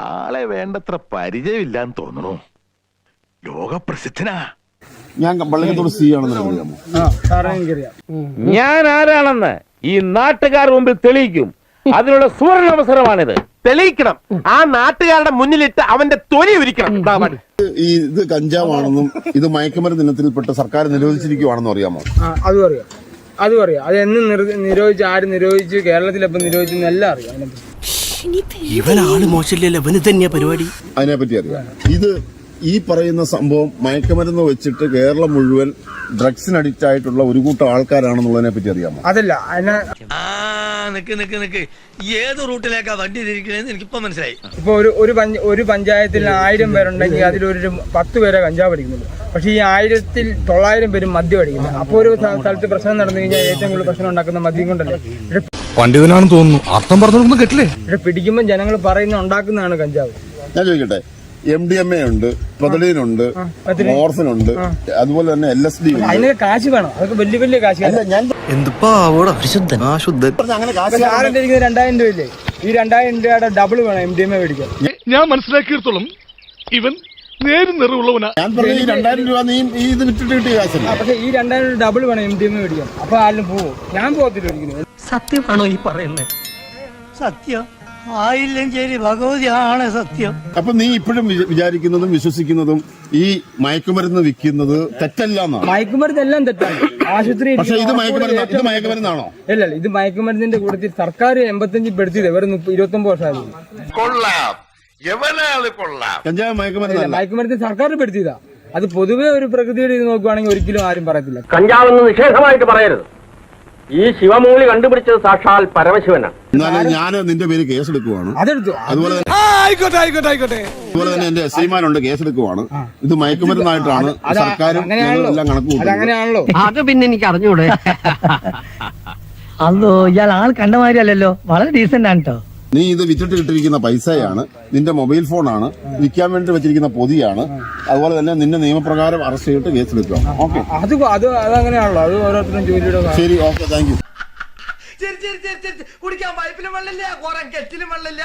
ആളെ വേണ്ടത്ര പരിചയമില്ലാന്ന് തോന്നുന്നു. ലോകപ്രസിദ്ധനാ. ഞാൻ പള്ളിക്കത്തോട് സി ആണെന്ന് അറിയാമോ? ഞാൻ ആരാണെന്ന് ഈ നാട്ടുകാർ മുമ്പിൽ തെളിയിക്കും. അതിനുള്ള സുവർണ അവസരമാണിത്. തെളിയിക്കണം. ആ നാട്ടുകാരുടെ മുന്നിലിട്ട് അവന്റെ തൊലി ഉരിക്കണം. ഇത് കഞ്ചാവാണെന്നും ഇത് മയക്കുമരുന്ന് ഇനത്തിൽപ്പെട്ട് സർക്കാർ നിരോധിച്ചിരിക്കുവാണെന്നും അറിയാമോ? അതും അറിയാം. അത് എന്ന് നിരോധിച്ച്, ആര് നിരോധിച്ച്, കേരളത്തിലെപ്പം നിരോധിച്ചെന്ന് എല്ലാം അറിയാം. ഇവനാള് മോശമില്ലല്ലോ, ഇവന് തന്നെയാ പരിപാടി. അതിനെപ്പറ്റി അറിയാം. ഇത് ഈ പറയുന്ന സംഭവം മയക്കുമരുന്ന് വെച്ചിട്ട് കേരളം മുഴുവൻ ഡ്രഗ്സിന് അഡിക്റ്റ് ആയിട്ടുള്ള ഒരു കൂട്ടം ആൾക്കാരാണെന്നുള്ളതിനെ പറ്റി അറിയാമോ? അതല്ല, നിക്ക് ഏത് റൂട്ടിലേക്കാ വണ്ടി തിരിക്കണേന്ന് എനിക്കിപ്പോ മനസ്സിലായി. ഇപ്പൊ ഒരു പഞ്ചായത്തിൽ 1000 പേരുണ്ടെങ്കിൽ അതിലൊരു 10 പേരെ കഞ്ചാവ് അടിക്കുന്നുള്ളൂ. പക്ഷെ ഈ 1000-900 പേരും മദ്യം അടിക്കുന്നത്. അപ്പൊ ഒരു സ്ഥലത്ത് പ്രശ്നം നടന്നു കഴിഞ്ഞാൽ ഏറ്റവും കൂടുതൽ പ്രശ്നം ഉണ്ടാക്കുന്ന മദ്യം കൊണ്ടല്ലേ. പണ്ഡിതനാണെന്ന് തോന്നുന്നു. അർത്ഥം പറഞ്ഞൊന്നും കേട്ടില്ലേ? ഇവിടെ പിടിക്കുമ്പോൾ ജനങ്ങൾ പറയുന്ന ഉണ്ടാക്കുന്നതാണ് കഞ്ചാവ്. ഞാൻ ചോദിക്കട്ടെ, MDMA ഉണ്ട്, പ്രൊതലീനുണ്ട്, മോർഫിനുണ്ട്, അതുപോലെ തന്നെ LSD ഉണ്ട്. അതിനൊക്കെ കാശ് വേണം. അതൊക്കെ വലിയ കാശ്. അങ്ങനെ കാശ് 2000 രൂപയില്ലേ? ഈ 2000 രൂപയുടെ ഡബിൾ വേണം MDMA മേടിക്കാൻ. ഞാൻ മനസ്സിലാക്കിയിടത്തോളം ഇവൻ നേരും നിറവുള്ളവനാ. ഞാൻ പറഞ്ഞ ഈ 2000 രൂപ നീ ഇത് വിറ്റിട്ട് കിട്ടിയ കാശല്ല. പക്ഷെ ഈ 2000 രൂപ ഡബിൾ വേണം MDMA മേടിക്കാൻ. അപ്പൊ ആരും പോവും. ഞാൻ പോകത്തില്ല ഒരിക്കലും. സത്യമാണോ ഈ പറയുന്നത്? സത്യം ആയില്ലെങ്കിൽ ഭഗവതിയാണ് സത്യം. അപ്പൊ നീ ഇപ്പോഴും വിചാരിക്കുന്നതും വിശ്വസിക്കുന്നതും ഈ മയക്കുമരുന്ന് വിൽക്കുന്നത് തെറ്റല്ല എന്നാണ്? മയക്കുമരുന്ന് എല്ലാം തെറ്റാണ്. ആശുപത്രി. പക്ഷെ ഇത് മയക്കുമരുന്നാണോ? അല്ല, ഇത് മയക്കുമരുന്നിന്റെ കൂട്ടത്തിൽ സർക്കാർ 85 പെടുത്തിയത് വെറും 29 വർഷമായിരുന്നു. കഞ്ചാവ് മയക്കുമരുന്ന് സർക്കാർ പെടുത്തിയതാ. അത് പൊതുവെ ഒരു പ്രകൃതിയുടെ ഇത് നോക്കുവാണെങ്കിൽ ഒരിക്കലും ആരും പറയത്തില്ല. കഞ്ചാവെന്ന് നിഷേധമായിട്ട് പറയരുത്. ഈ ശിവമൂലി കണ്ടുപിടിച്ചത് സാക്ഷാൽ പരമശിവനാണ്. എന്നാലും ഞാൻ നിന്റെ പേര് കേസെടുക്കുവാണ്. അതെടുത്തു. അതുപോലെ തന്നെ എന്റെ SIമാരുണ്ട്, കേസെടുക്കുവാണ്. ഇത് മയക്കുമരുന്നായിട്ടാണ് സർക്കാരും എല്ലാം കണക്ക്. അങ്ങനെയാണല്ലോ. അത് പിന്നെ എനിക്ക് അറിഞ്ഞൂടെ. അതോ ഇയാൾ ആൾ കണ്ട മാതിരിയല്ലല്ലോ, വളരെ ഡീസന്റ് ആണ് കേട്ടോ. നീ ഇത് വിറ്റിട്ട് കിട്ടിയിരിക്കുന്ന പൈസയാണ്, നിന്റെ മൊബൈൽ ഫോണാണ്, വിൽക്കാൻ വേണ്ടി വെച്ചിരിക്കുന്ന പൊതിയാണ്. അതുപോലെ തന്നെ നിന്നെ നിയമപ്രകാരം അറസ്റ്റ് ചെയ്തിട്ട് കേസെടുക്കുക. ഓക്കെ, അതങ്ങനെയാണല്ലോ. അത് ഓരോരുത്തരും ജോലിയുടെ. ശരി, ഓക്കെ, താങ്ക് യു. കുടിക്കാൻ പൈപ്പിലും വെള്ളമില്ല, കെറ്റിലും വെള്ളമില്ല.